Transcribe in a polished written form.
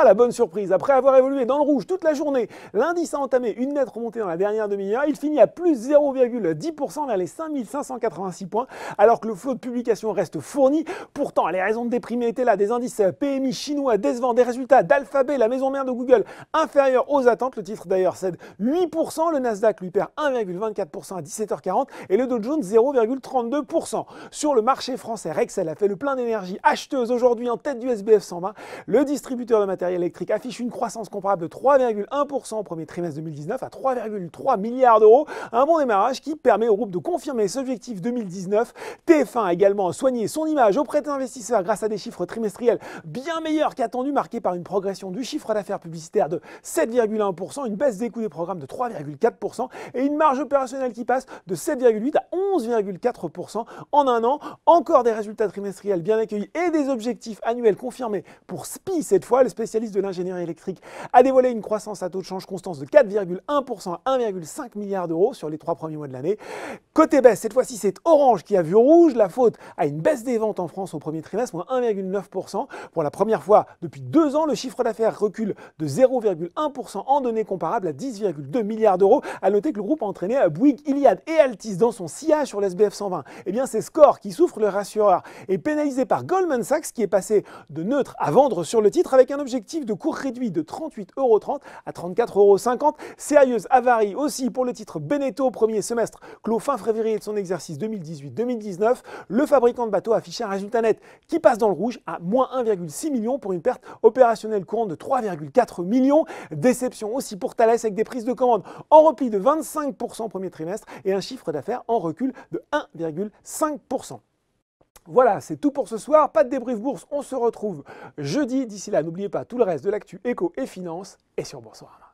Ah, la bonne surprise, après avoir évolué dans le rouge toute la journée, l'indice a entamé une nette remontée dans la dernière demi-heure. Il finit à plus 0,10% vers les 5586 points, alors que le flot de publication reste fourni. Pourtant, les raisons de déprimer étaient là. Des indices PMI chinois décevants, des résultats d'Alphabet, la maison mère de Google, inférieurs aux attentes. Le titre d'ailleurs cède 8%, le Nasdaq lui perd 1,24% à 17h40 et le Dow Jones 0,32%. Sur le marché français, Rexel a fait le plein d'énergie acheteuse aujourd'hui en tête du SBF 120. Le distributeur de matériel électrique affiche une croissance comparable de 3,1% au premier trimestre 2019 à 3,3 milliards d'euros. Un bon démarrage qui permet au groupe de confirmer ses objectifs 2019. TF1 a également soigné son image auprès des investisseurs grâce à des chiffres trimestriels bien meilleurs qu'attendus, marqués par une progression du chiffre d'affaires publicitaire de 7,1%, une baisse des coûts des programmes de 3,4% et une marge opérationnelle qui passe de 7,8 à 11,4% en un an. Encore des résultats trimestriels bien accueillis et des objectifs annuels confirmés pour SPIE cette fois. Le spécialiste de l'ingénierie électrique a dévoilé une croissance à taux de change constant de 4,1% à 1,5 milliard d'euros sur les 3 premiers mois de l'année. Côté baisse, cette fois-ci c'est Orange qui a vu rouge. La faute à une baisse des ventes en France au premier trimestre, moins 1,9%. Pour la première fois depuis 2 ans, le chiffre d'affaires recule de 0,1% en données comparables à 10,2 milliards d'euros. À noter que le groupe a entraîné Bouygues, Iliad et Altis dans son sillage sur l'SBF 120. Eh bien c'est Score qui souffre le rassureur et pénalisé par Goldman Sachs qui est passé de neutre à vendre sur le titre avec un objectif de cours réduit de 38,30 € à 34,50 €. Sérieuse avarie aussi pour le titre Beneteau au premier semestre, clos fin février de son exercice 2018-2019. Le fabricant de bateaux affiche un résultat net qui passe dans le rouge à moins 1,6 million pour une perte opérationnelle courante de 3,4 millions. Déception aussi pour Thales avec des prises de commandes en repli de 25% au premier trimestre et un chiffre d'affaires en recul de 1,5%. Voilà, c'est tout pour ce soir. Pas de débrief bourse, on se retrouve jeudi. D'ici là, n'oubliez pas tout le reste de l'actu éco et finance et sur Boursorama.